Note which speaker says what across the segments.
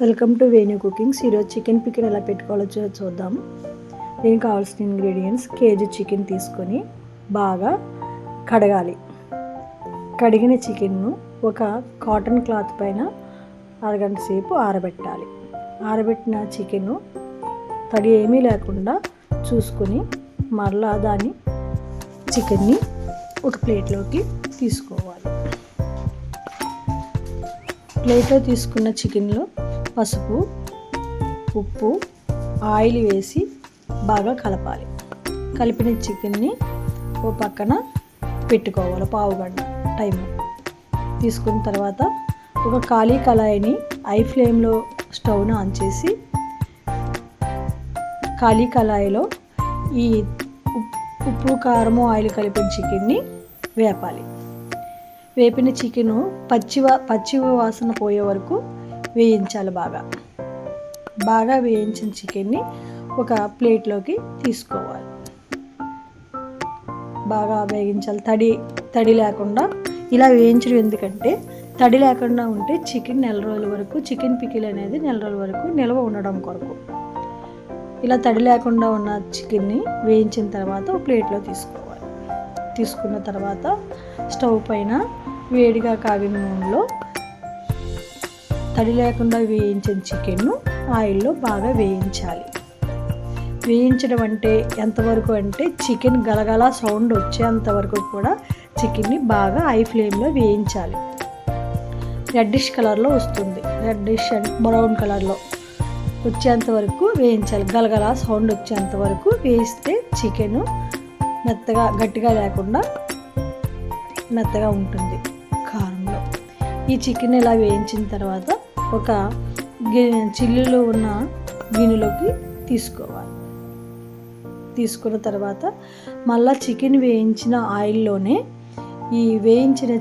Speaker 1: Welcome to Venu cookings. ఈరోజు chicken pickle ఎలా పెట్టుకోవాలో చూద్దాం. దీనికి కావాల్సిన ఇంగ్రీడియంట్స్: కేజీ చికెన్ తీసుకొని బాగా కడగాలి. కడిగిన చికెన్ను ఒక కాటన్ క్లాత్ పైన అరగంట సేపు ఆరబెట్టాలి. ఆరబెట్టిన చికెన్ తడి ఏమీ లేకుండా చూసుకొని మరలా దాన్ని చికెన్ని ఒక ప్లేట్లోకి తీసుకోవాలి. ప్లేట్లో తీసుకున్న చికెన్లో పసుపు, ఉప్పు, ఆయిల్ వేసి బాగా కలపాలి. కలిపిన చికెన్ని ఓ పక్కన పెట్టుకోవాలి. పావుగంట టైం తీసుకున్న తర్వాత ఒక ఖాళీ కళాయిని హై ఫ్లేమ్లో స్టవ్ను ఆన్ చేసి ఖాళీ కళాయిలో ఈ ఉప్పు, కారము, ఆయిల్ కలిపిన చికెన్ని వేపాలి. వేపిన చికెను పచ్చి వాసన పోయే వరకు వేయించాలి. బాగా వేయించిన చికెన్ని ఒక ప్లేట్లోకి తీసుకోవాలి. బాగా వేయించాలి. తడి లేకుండా ఇలా వేయించడం ఎందుకంటే తడి లేకుండా ఉంటే చికెన్ నెల రోజుల వరకు, చికెన్ పికిల్ అనేది నెల రోజుల వరకు నిల్వ ఉండడం కొరకు. ఇలా తడి లేకుండా ఉన్న చికెన్ని వేయించిన తర్వాత ఒక ప్లేట్లో తీసుకోవాలి. తీసుకున్న తర్వాత స్టవ్ పైన వేడిగా కాగిన నూనెలో తడి లేకుండా వేయించిన చికెన్ను ఆయిల్లో బాగా వేయించాలి. వేయించడం అంటే ఎంతవరకు అంటే చికెన్ గలగల సౌండ్ వచ్చేంతవరకు కూడా చికెన్ని బాగా హై ఫ్లేమ్లో వేయించాలి. రెడ్డిష్ కలర్లో వస్తుంది. రెడ్డిష్ అండ్ బ్రౌన్ కలర్లో వచ్చేంత వరకు వేయించాలి. గలగల సౌండ్ వచ్చేంత వరకు వేయిస్తే చికెన్ మెత్తగా గట్టిగా లేకుండా మెత్తగా ఉంటుంది కారంలో. ఈ చికెన్ ఇలా వేయించిన తర్వాత ఒక చిల్లులో ఉన్న గిన్నెలోకి తీసుకోవాలి. తీసుకున్న తర్వాత మళ్ళీ చికెన్ వేయించిన ఆయిల్లోనే ఈ వేయించిన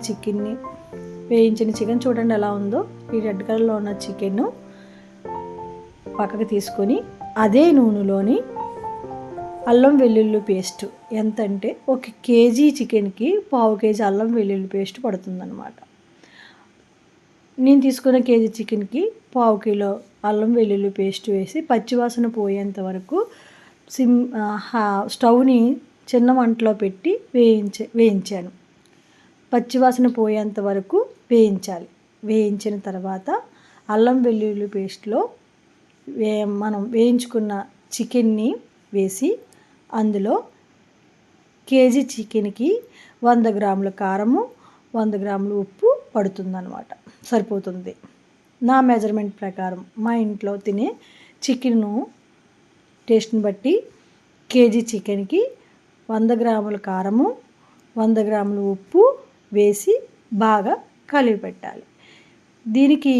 Speaker 1: చికెన్ చూడండి ఎలా ఉందో. ఈ రెడ్ కలర్లో ఉన్న చికెన్ పక్కకు తీసుకొని అదే నూనెలోని అల్లం వెల్లుల్లి పేస్ట్ ఎంత అంటే ఒక కేజీ చికెన్కి పావు కేజీ అల్లం వెల్లుల్లి పేస్ట్ పడుతుందన్నమాట. నేను తీసుకున్న కేజీ చికెన్కి పావు కిలో అల్లం వెల్లుల్లి పేస్ట్ వేసి పచ్చివాసన పోయేంత వరకు స్టవ్ని చిన్న మంటలో పెట్టి వేయించాను. పచ్చివాసన పోయేంత వరకు వేయించాలి. వేయించిన తర్వాత అల్లం వెల్లుల్లి పేస్ట్లో మనం వేయించుకున్న చికెన్ని వేసి అందులో కేజీ చికెన్కి 100 గ్రాముల కారము, 100 గ్రాముల ఉప్పు పడుతుందన్నమాట. సరిపోతుంది. నా మెజర్మెంట్ ప్రకారం మా ఇంట్లో తినే చికెన్ టేస్ట్ని బట్టి కేజీ చికెన్కి 100 గ్రాముల కారము, 100 గ్రాముల ఉప్పు వేసి బాగా కలిపి పెట్టాలి. దీనికి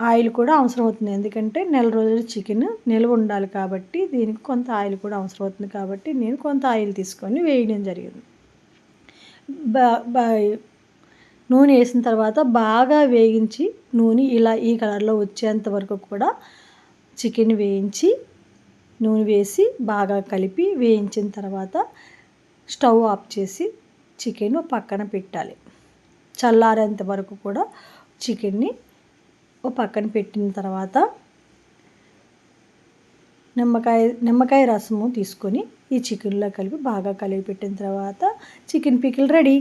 Speaker 1: ఆయిల్ కూడా అవసరం అవుతుంది. ఎందుకంటే నెల రోజులు చికెన్ నిల్వ ఉండాలి కాబట్టి దీనికి కొంత ఆయిల్ కూడా అవసరం అవుతుంది. కాబట్టి నేను కొంత ఆయిల్ తీసుకొని వేయడం జరిగింది. నూనె వేసిన తర్వాత బాగా వేగించి నూనె ఇలా ఈ కలర్లో వచ్చేంత వరకు కూడా చికెన్ వేయించి నూనె వేసి బాగా కలిపి వేయించిన తర్వాత స్టవ్ ఆఫ్ చేసి చికెన్ పక్కన పెట్టాలి. చల్లారేంత వరకు కూడా చికెన్ని పక్కన పెట్టిన తర్వాత నిమ్మకాయ రసము తీసుకొని ఈ చికెన్లో కలిపి బాగా కలిపి పెట్టిన తర్వాత చికెన్ పికిల్ రెడీ.